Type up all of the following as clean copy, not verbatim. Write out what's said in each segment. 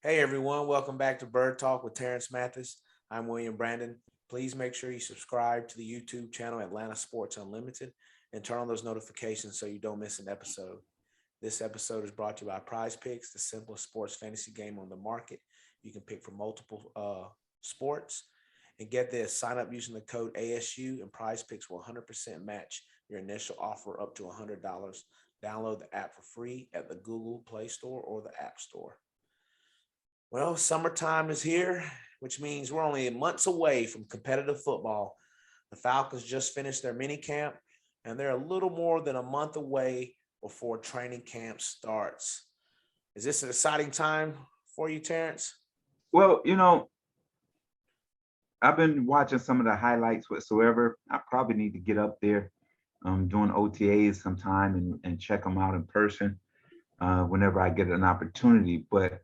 Hey everyone, welcome back to Bird Talk with Terrence Mathis. I'm William Brandon. Please make sure you subscribe to the YouTube channel Atlanta Sports Unlimited and turn on those notifications so you don't miss an episode. This episode is brought to you by Prize Picks, the simplest sports fantasy game on the market. You can pick from multiple sports. And get this, sign up using the code ASU and Prize Picks will 100% match your initial offer up to $100. Download the app for free at the Google Play Store or the App Store. Well, summertime is here, which means we're only months away from competitive football. The Falcons just finished their mini camp, and they're a little more than a month away before training camp starts. Is this an exciting time for you, Terrence? Well, I've been watching some of the highlights whatsoever. I probably need to get up there doing OTAs sometime and check them out in person whenever I get an opportunity. But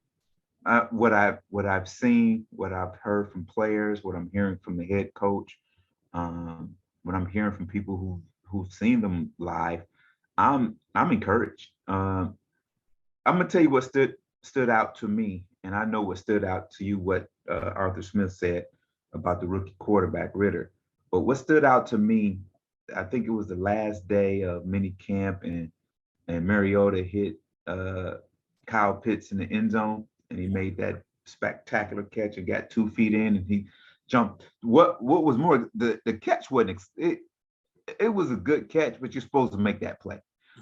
what I've seen, what I've heard from players, what I'm hearing from the head coach, what I'm hearing from people who've seen them live, I'm encouraged. I'm gonna tell you what stood out to me, and I know what stood out to you. What Arthur Smith said about the rookie quarterback Ritter, but what stood out to me, I think it was the last day of mini camp, and Mariota hit Kyle Pitts in the end zone, and he made that spectacular catch and got 2 feet in, and he jumped. What was more, the catch wasn't it was a good catch, but you're supposed to make that play.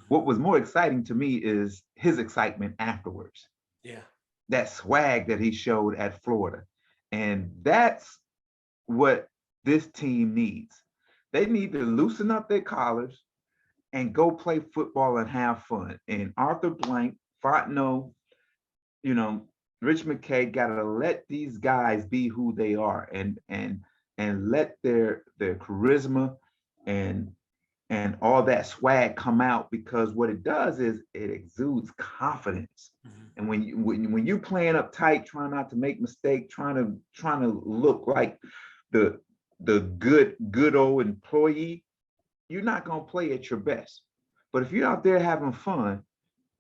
What was more exciting to me is his excitement afterwards. Yeah. That swag that he showed at Florida. And that's what this team needs. They need to loosen up their collars and go play football and have fun. And Arthur Blank, Fontenot, you know, Rich McKay got to let these guys be who they are and let their charisma and and all that swag come out, because what it does is it exudes confidence. Mm-hmm. And when you playing up tight, trying not to make mistake, trying to look like the good old employee, you're not gonna play at your best. But if you're out there having fun,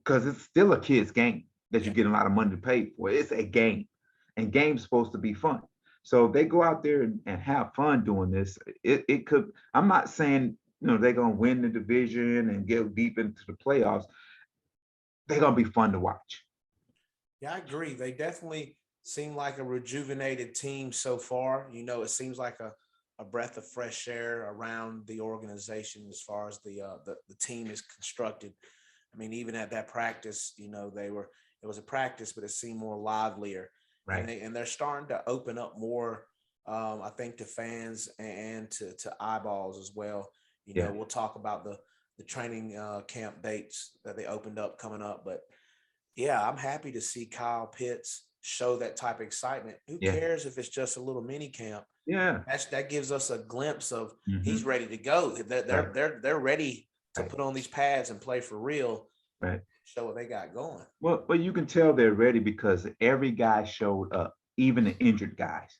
because it's still a kid's game that Yeah. you get a lot of money to pay for, it's a game, and game's supposed to be fun. So if they go out there and have fun doing this, it could. I'm not saying they're gonna win the division and get deep into the playoffs. They're gonna be fun to watch. Yeah, I agree. They definitely seem like a rejuvenated team so far. It seems like a breath of fresh air around the organization as far as the team is constructed. I mean, even at that practice, it was a practice, but it seemed more livelier, and Right. they're starting to open up more. I think to fans and to eyeballs as well. Yeah. We'll talk about the training camp dates that they opened up coming up, but yeah, I'm happy to see Kyle Pitts show that type of excitement. Who Yeah. cares if it's just a little mini camp? Yeah. That gives us a glimpse of he's Hmm. ready to go. Right. They're ready to Right. put on these pads and play for real. Right. Show what they got going. Well, you can tell they're ready because every guy showed up, even the injured guys,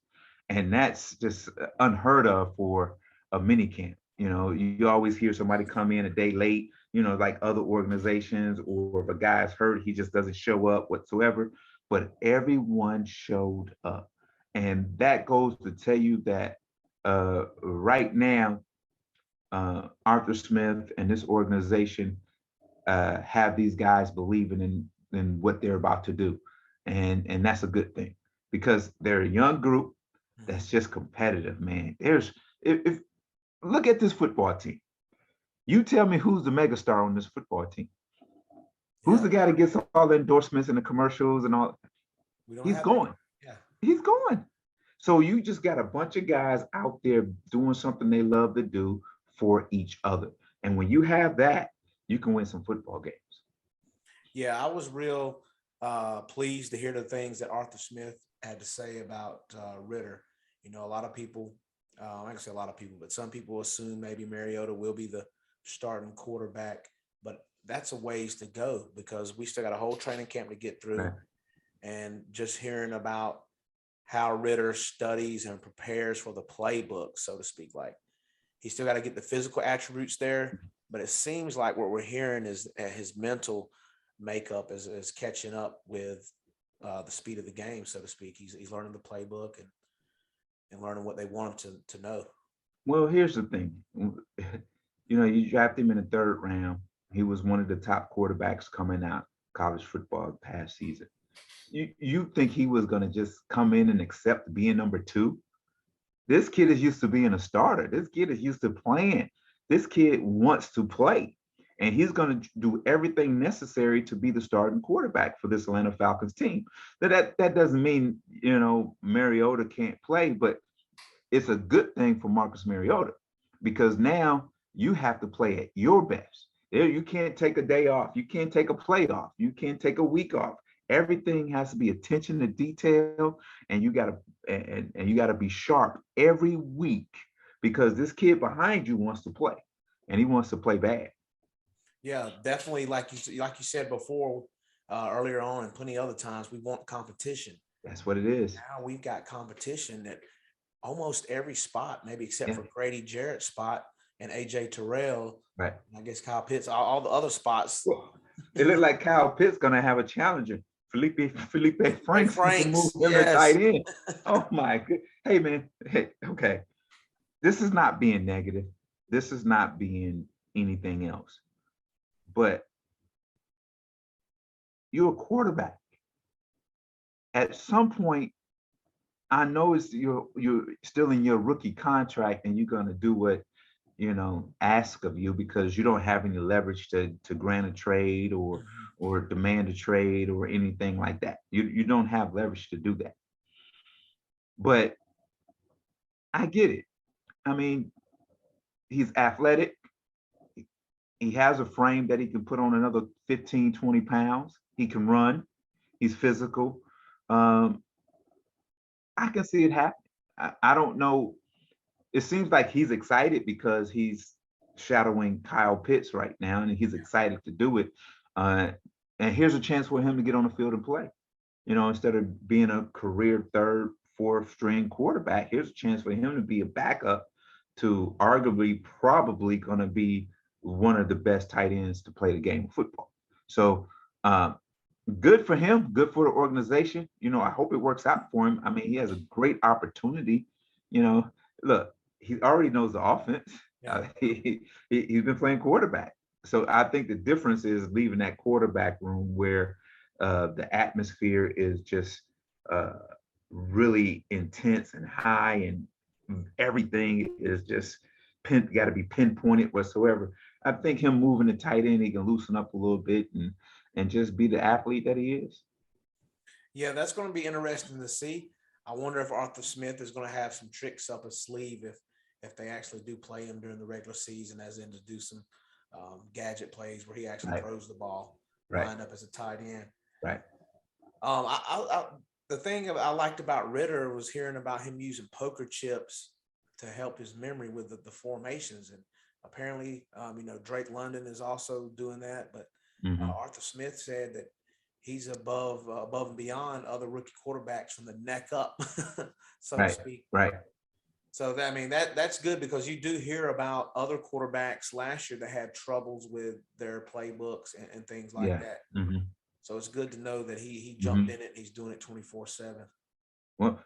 and that's just unheard of for a mini camp. You always hear somebody come in a day late, like other organizations, or if a guy's hurt, he just doesn't show up whatsoever. But everyone showed up, and that goes to tell you that right now, Arthur Smith and this organization have these guys believing in what they're about to do, and that's a good thing because they're a young group Mhm. that's just competitive, man. If look at this football team. You tell me who's the megastar on this football team? Who's Yeah, the guy that gets all the endorsements and the commercials and all? we don't He's have any. going. Yeah, He's going. So you just got a bunch of guys out there doing something they love to do for each other. And when you have that, you can win some football games. yeah. I was real pleased to hear the things that Arthur Smith had to say about Ritter. A lot of people, I can say a lot of people, but some people assume maybe Mariota will be the starting quarterback, but that's a ways to go because we still got a whole training camp to get through. Right. And just hearing about how Ritter studies and prepares for the playbook, so to speak, like he's still got to get the physical attributes there, but it seems like what we're hearing is his mental makeup is catching up with the speed of the game, so to speak. He's learning the playbook and learning what they want him to know. Well, here's the thing. You draft him in the third round. He was one of the top quarterbacks coming out college football past season. You think he was going to just come in and accept being number two? This kid is used to being a starter. This kid is used to playing. This kid wants to play, and he's going to do everything necessary to be the starting quarterback for this Atlanta Falcons team. That doesn't mean Mariota can't play, but it's a good thing for Marcus Mariota because now you have to play at your best. You can't take a day off. You can't take a play off. You can't take a week off. Everything has to be attention to detail, and you gotta be sharp every week because this kid behind you wants to play, and he wants to play bad. Yeah, definitely. Like you said before, earlier on, and plenty of other times, we want competition. That's what it is. Now we've got competition at almost every spot, maybe except Yeah. for Grady Jarrett's spot and AJ Terrell. Right. I guess Kyle Pitts, all the other spots. Well, it looked like Kyle Pitts gonna have a challenger. Felipe Franks can move him to tight end. Oh my good. Hey man. Hey, okay. This is not being negative. This is not being anything else. But you're a quarterback. At some point, I know you're still in your rookie contract and you're gonna do what ask of you because you don't have any leverage to grant a trade or demand a trade or anything like that. You don't have leverage to do that. But I get it. I mean, he's athletic. He has a frame that he can put on another 15, 20 pounds. He can run. He's physical. I can see it happen. I don't know. It seems like he's excited because he's shadowing Kyle Pitts right now, and he's excited to do it. And here's a chance for him to get on the field and play. Instead of being a career third, fourth string quarterback, here's a chance for him to be a backup to arguably probably going to be one of the best tight ends to play the game of football. So good for him, good for the organization. I hope it works out for him. I mean, he has a great opportunity. Look, he already knows the offense. Yeah. He's been playing quarterback. So I think the difference is leaving that quarterback room where the atmosphere is just really intense and high, and everything is just got to be pinpointed whatsoever. I think him moving to tight end, he can loosen up a little bit and just be the athlete that he is. Yeah, that's going to be interesting to see. I wonder if Arthur Smith is going to have some tricks up his sleeve if they actually do play him during the regular season, as in to do some gadget plays where he actually throws the ball, lined up as a tight end. Right. The thing I liked about Ritter was hearing about him using poker chips to help his memory with the formations, and apparently, Drake London is also doing that. But Arthur Smith said that he's above and beyond other rookie quarterbacks from the neck up, so to speak. Right. So that's good because you do hear about other quarterbacks last year that had troubles with their playbooks and things like that. Mm-hmm. So it's good to know that he jumped in it and he's doing it 24/7. Well,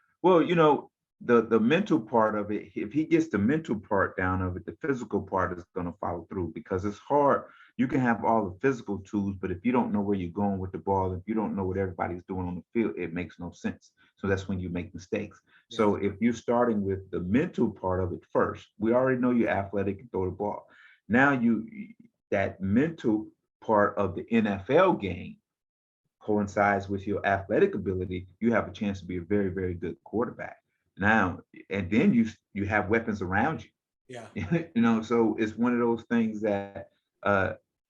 the mental part of it, if he gets the mental part down of it, the physical part is going to follow through because it's hard. You can have all the physical tools, but if you don't know where you're going with the ball, if you don't know what everybody's doing on the field, it makes no sense. So that's when you make mistakes. Yeah. So if you're starting with the mental part of it first, we already know you're athletic and throw the ball. Now that mental part of the NFL game coincides with your athletic ability, you have a chance to be a very, very good quarterback. Now, and then you have weapons around you. Yeah. So it's one of those things that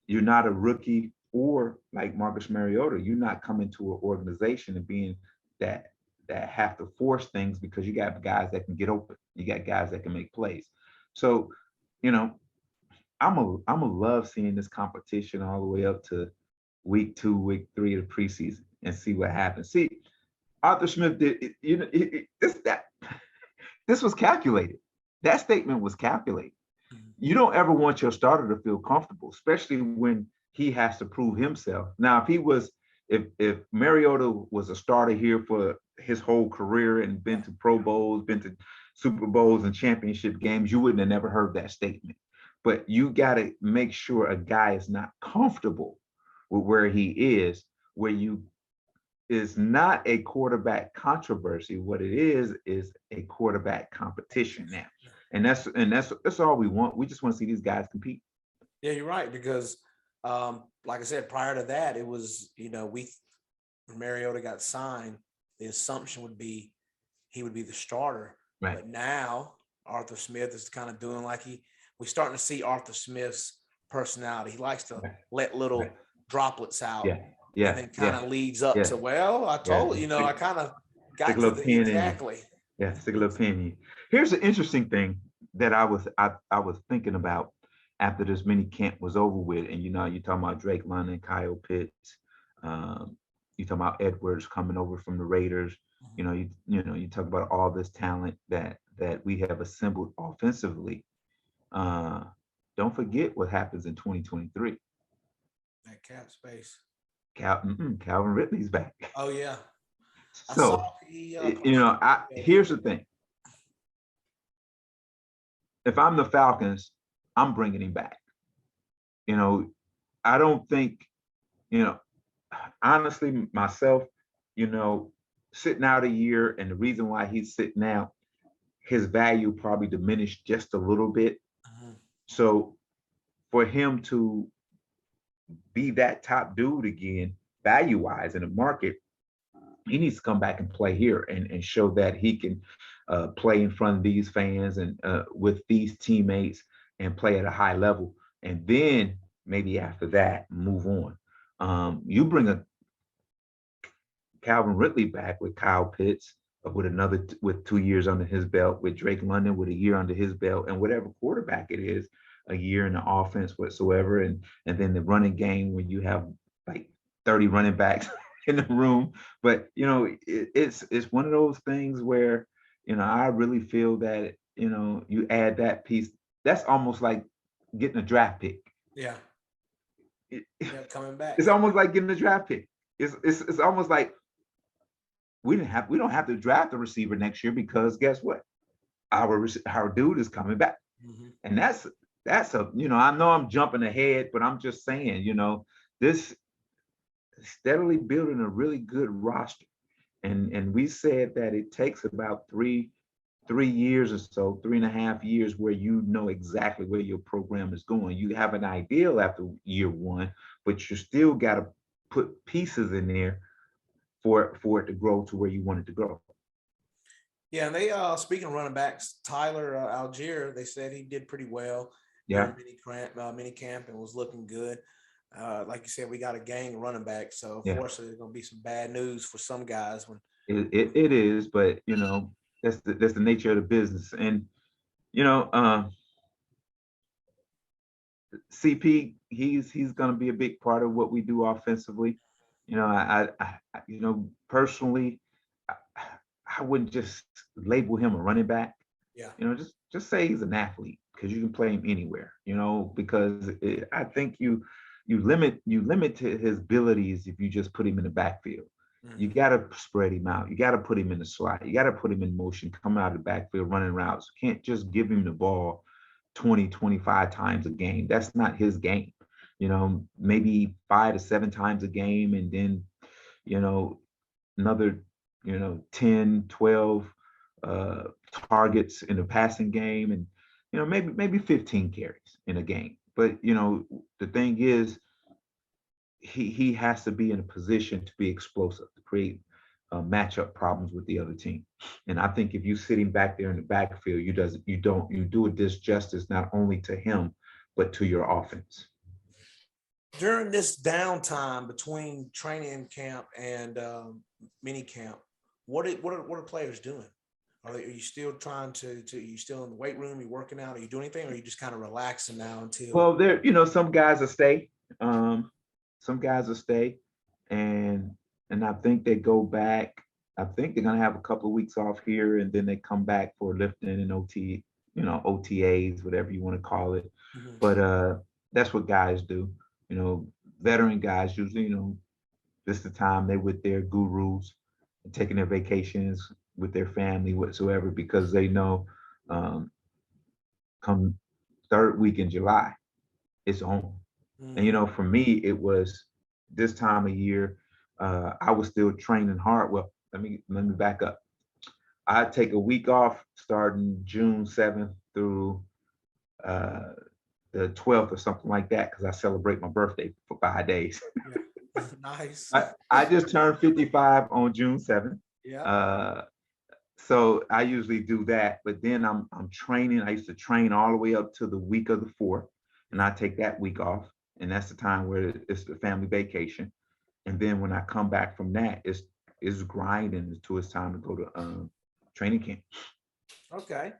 you're not a rookie or like Marcus Mariota, you're not coming to an organization and being that have to force things because you got guys that can get open. You got guys that can make plays. So, I'm a love seeing this competition all the way up to week 2, week 3 of the preseason and see what happens. See, Arthur Smith did, this was calculated. That statement was calculated. You don't ever want your starter to feel comfortable, especially when he has to prove himself. Now, if he was if Mariota was a starter here for his whole career and been to Pro Bowls, been to Super Bowls and championship games, you wouldn't have never heard that statement. But you got to make sure a guy is not comfortable with where he is, where you is not a quarterback controversy. What it is a quarterback competition now. And that's all we want. We just want to see these guys compete. Yeah, you're right. Because, like I said, prior to that, it was, when Mariota got signed, the assumption would be he would be the starter. Right. But now Arthur Smith is kind of doing we're starting to see Arthur Smith's personality. He likes to let little droplets out. Yeah. Yeah. And then kind of leads up to, I told I kind of got to the exactly. Yeah, stick a little pin in you. Here's an interesting thing that I was thinking about after this mini camp was over with, and you're talking about Drake London, Kyle Pitts, you talking about Edwards coming over from the Raiders. You talk about all this talent that we have assembled offensively. Don't forget what happens in 2023. That cap space. Calvin Ridley's back. Oh yeah. So here's the thing. If I'm the Falcons, I'm bringing him back. I don't think, honestly, myself, sitting out a year, and the reason why he's sitting out, his value probably diminished just a little bit. Mm-hmm. So for him to be that top dude again, value-wise in the market, he needs to come back and play here and show that he can play in front of these fans and with these teammates and play at a high level. And then maybe after that, move on. You bring a Calvin Ridley back with Kyle Pitts, with 2 years under his belt, with Drake London with a year under his belt, and whatever quarterback it is, a year in the offense whatsoever, and then the running game when you have like 30 running backs in the room. But it's one of those things where I really feel that you add that piece. That's almost like getting a draft pick. Yeah. Coming back. It's almost like getting a draft pick. It's almost like we don't have to draft a receiver next year, because guess what? Our dude is coming back. Mm-hmm. And that's a I know I'm jumping ahead, but I'm just saying, this steadily building a really good roster. And we said that it takes about three years or so, 3.5 years, where you know exactly where your program is going. You have an ideal after year one, but you still got to put pieces in there for it to grow to where you want it to grow. Yeah, and they speaking of running backs, Tyler Algier, they said he did pretty well. Yeah. Mini camp and was looking good. Like you said, we got a gang of running backs, so unfortunately, there's going to be some bad news for some guys. When it is, but that's the nature of the business. And CP, he's going to be a big part of what we do offensively. I personally, I wouldn't just label him a running back. Yeah. Just say he's an athlete, because you can play him anywhere. Because I think you limit to his abilities if you just put him in the backfield. Mm-hmm. You got to spread him out. You got to put him in the slot. You got to put him in motion, come out of the backfield, running routes. You can't just give him the ball 20, 25 times a game. That's not his game. Maybe 5 to 7 times a game, and then, another, 10, 12 targets in the passing game, and, maybe 15 carries in a game. But, the thing is, he has to be in a position to be explosive, to create matchup problems with the other team. And I think if you sit him back there in the backfield, you do a disjustice not only to him, but to your offense. During this downtime between training camp and mini camp, what are players doing? Are you still trying to are you still in the weight room? Are you working out? Are you doing anything? Or are you just kind of relaxing now until? Well, there, some guys will stay. Some guys will stay, and I think they go back. I think they're gonna have a couple of weeks off here, and then they come back for lifting and OTAs, whatever you want to call it. Mm-hmm. But that's what guys do. Veteran guys usually, This is the time they with their gurus and taking their vacations with their family whatsoever, because they know um, come third week in July, it's on. And Mhm. for me, it was this time of year. I was still training hard. Well, let me back up. I take a week off starting June 7th through uh, the 12th or something like that, because I celebrate my birthday for 5 days. Yeah. Nice. I just turned 55 on June 7th. Yeah. Uh, so I usually do that, but then I'm training. I used to train all the way up to the week of the 4th, and I take that week off, and that's the time where it's the family vacation. And then when I come back from that, it's grinding until it's time to go to training camp. Okay.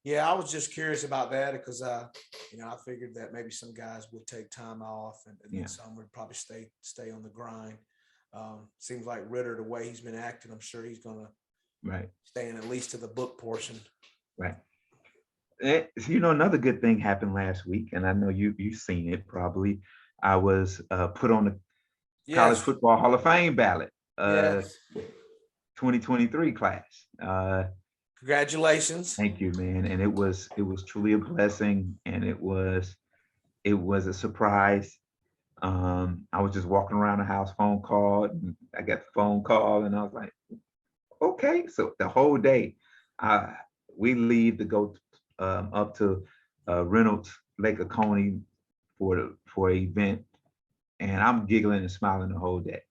Yeah, I was just curious about that because I figured that maybe some guys would take time off and then Yeah, some would probably stay on the grind. Seems like Ritter, the way he's been acting, I'm sure he's gonna right, stay in at least to the book portion. right. Another good thing happened last week, and I know you've seen it probably. I was put on the College Yes, Football Hall of Fame ballot, yes. 2023 class. Congratulations. Thank you, man. And it was truly a blessing, and it was a surprise. I was just walking around the house, phone call, and I got the phone call, and I was like, okay. So the whole day, uh, we leave to go up to Reynolds Lake Oconee for an event, and I'm giggling and smiling the whole day.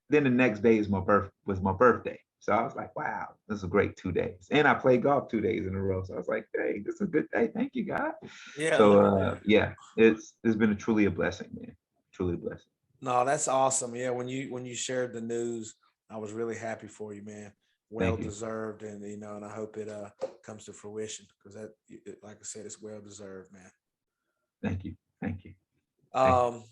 Then the next day was my birthday. So I was like, wow, this is a great 2 days. And I played golf 2 days in a row. So I was like, hey, this is a good day. Thank you, God. Yeah. So yeah, it's been truly a blessing, man. Truly a blessing. No, that's awesome. Yeah, when you shared the news, I was really happy for you, man. Well Thank you. deserved, and and I hope it comes to fruition because like I said, it's well deserved, man. Thank you. Thank you. Thank you. Um,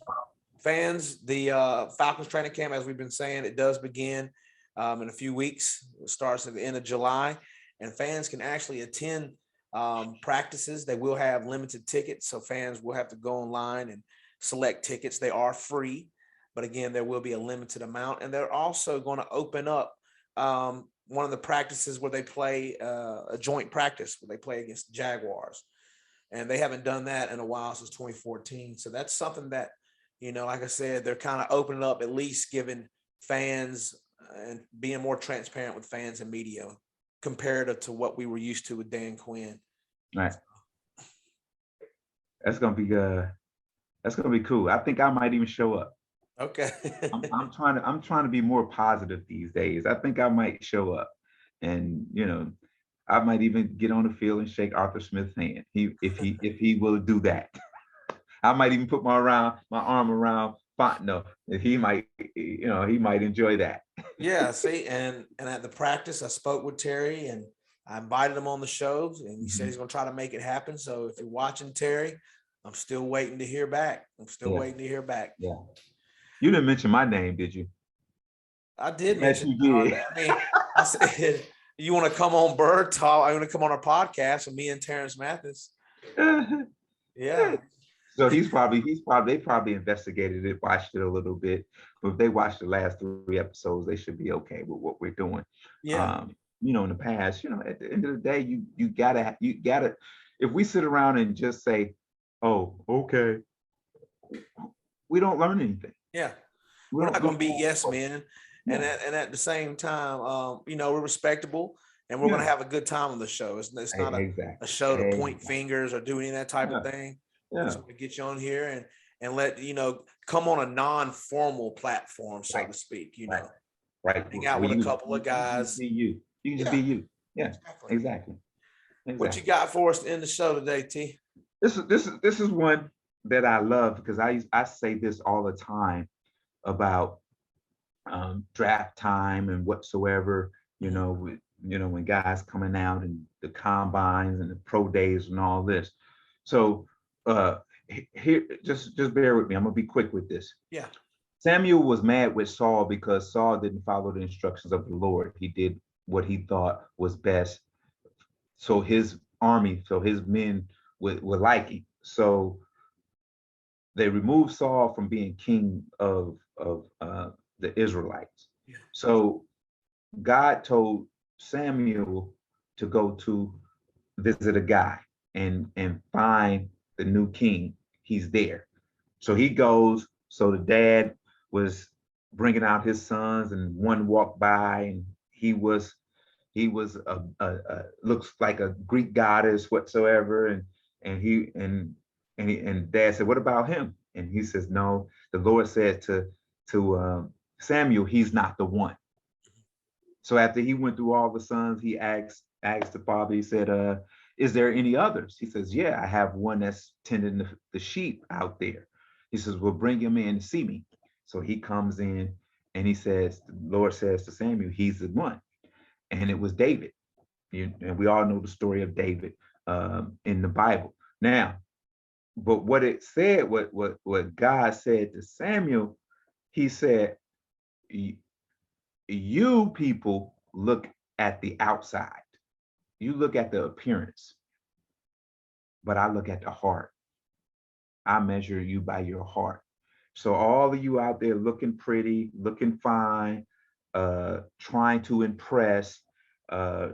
Fans, the Falcons training camp, as we've been saying, it does begin in a few weeks. It starts at the end of July, and fans can actually attend practices. They will have limited tickets, so fans will have to go online and select tickets. They are free, but again, there will be a limited amount, and they're also going to open up one of the practices where they play a joint practice where they play against the Jaguars, and they haven't done that in a while since 2014. So that's something that like I said, they're kind of opening up, at least giving fans and being more transparent with fans and media compared to what we were used to with Dan Quinn. All right. That's gonna be cool. I think I might even show up. Okay. I'm trying to be more positive these days. I think I might show up, and I might even get on the field and shake Arthur Smith's hand. If he will do that. I might even put my arm around Fontenot. If he might enjoy that. Yeah. See, and at the practice, I spoke with Terry and I invited him on the show, and he said Mhm. he's going to try to make it happen. So if you're watching, Terry, I'm still waiting to hear back. I'm still Yeah, waiting to hear back. yeah. You didn't mention my name, did you? I did Yes, mention. you did. I mean, I said you want to come on Bird Talk. I want to come on our podcast with me and Terrence Mathis. Yeah. So they probably investigated it, watched it a little bit. But if they watched the last 3 episodes, they should be okay with what we're doing. Yeah. In the past, at the end of the day, you gotta. If we sit around and just say, "Oh, okay," we don't learn anything. Yeah. We We're don't. not We going to be don't yes men. And yeah, at the same time, we're respectable and we're going to yeah. have a good time on the show. It's not a Exactly. show to point Exactly. fingers or do any of that type of Yeah. thing. We Yeah. just want to get you on here and let come on a non-formal platform, so Right. to speak. Right. Right. Hang out Where with a you couple you, of you can just guys. be you. You can just be Yeah, you. Yeah. exactly. Exactly. What you Exactly. got for us to end the show today, T? This is one that I love, because I say this all the time about draft time and whatsoever. Mhm. When guys coming out and the combines and the pro days and all this. So uh, here, just bear with me. I'm gonna be quick with this. Yeah. Samuel was mad with Saul because Saul didn't follow the instructions of the Lord. He did what he thought was best, so his men would like him. So they removed Saul from being king of the Israelites. Yeah. So God told Samuel to go to visit a guy and find the new king. He's there. So he goes. So the dad was bringing out his sons, and one walked by, and he was looks like a Greek goddess whatsoever, and dad said, "What about him?" And he says, "No, the Lord said to Samuel, he's not the one." So after he went through all the sons, he asked the father. He said, "Is there any others?" He says, "Yeah, I have one that's tending the sheep out there." He says, "Well, bring him in to see me." So he comes in, and he says, the Lord says to Samuel, "He's the one," and it was David. And we all know the story of David in the Bible. Now, but what it said, what God said to Samuel, He said, "You people look at the outside, you look at the appearance, but I look at the heart. I measure you by your heart." So all of you out there looking pretty, looking fine, trying to impress, uh,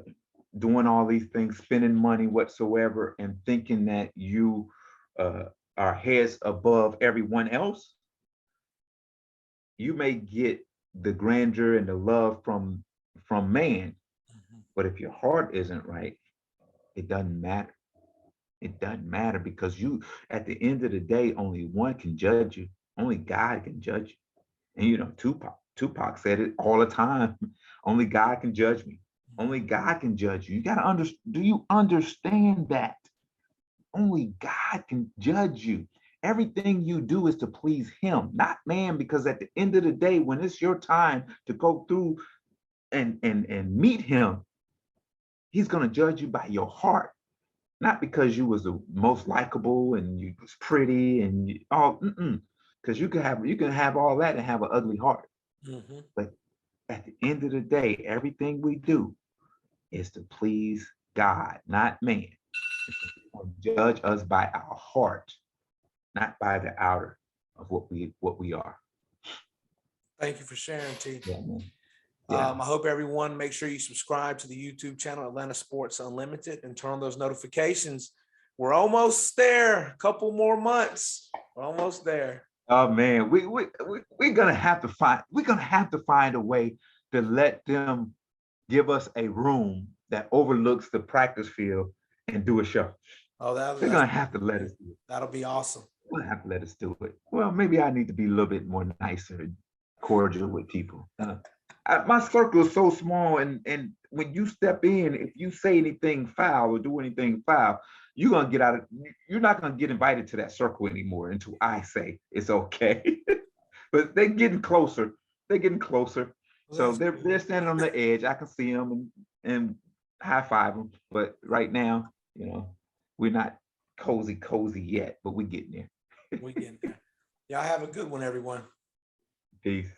doing all these things, spending money whatsoever, and thinking that you uh, are heads above everyone else, you may get the grandeur and the love from man, Mhm. but if your heart isn't right, it doesn't matter. It doesn't matter because you, at the end of the day, only one can judge you. Only God can judge you. And Tupac said it all the time. Only God can judge me. Only God can judge you. You got to understand. Do you understand that? Only God can judge you. Everything you do is to please Him, not man, because at the end of the day, when it's your time to go through and meet Him, He's going to judge you by your heart, not because you was the most likable and you was pretty and you, all, because you can have all that and have an ugly heart. Mhm. But at the end of the day, everything we do is to please God, not man. Judge us by our heart, not by the outer of what we are. Thank you for sharing, T. Yeah, man. Yeah. I hope everyone make sure you subscribe to the YouTube channel Atlanta Sports Unlimited and turn on those notifications. We're almost there. A couple more months. We're almost there. Oh man, we're gonna have to find a way to let them give us a room that overlooks the practice field and do a show. Oh, They're gonna have to let us do it. that'll be awesome. They're gonna have to let us do it. Well, maybe I need to be a little bit more nicer and cordial with people. My circle is so small, and when you step in, if you say anything foul or do anything foul, you're gonna get out of. You're not gonna get invited to that circle anymore until I say it's okay. But they're getting closer. They're getting closer. Well, So that's they're good. they're standing on the edge. I can see them and high five them. But right now, we're not cozy yet, but we're getting there. We getting there. Y'all have a good one, everyone. Peace.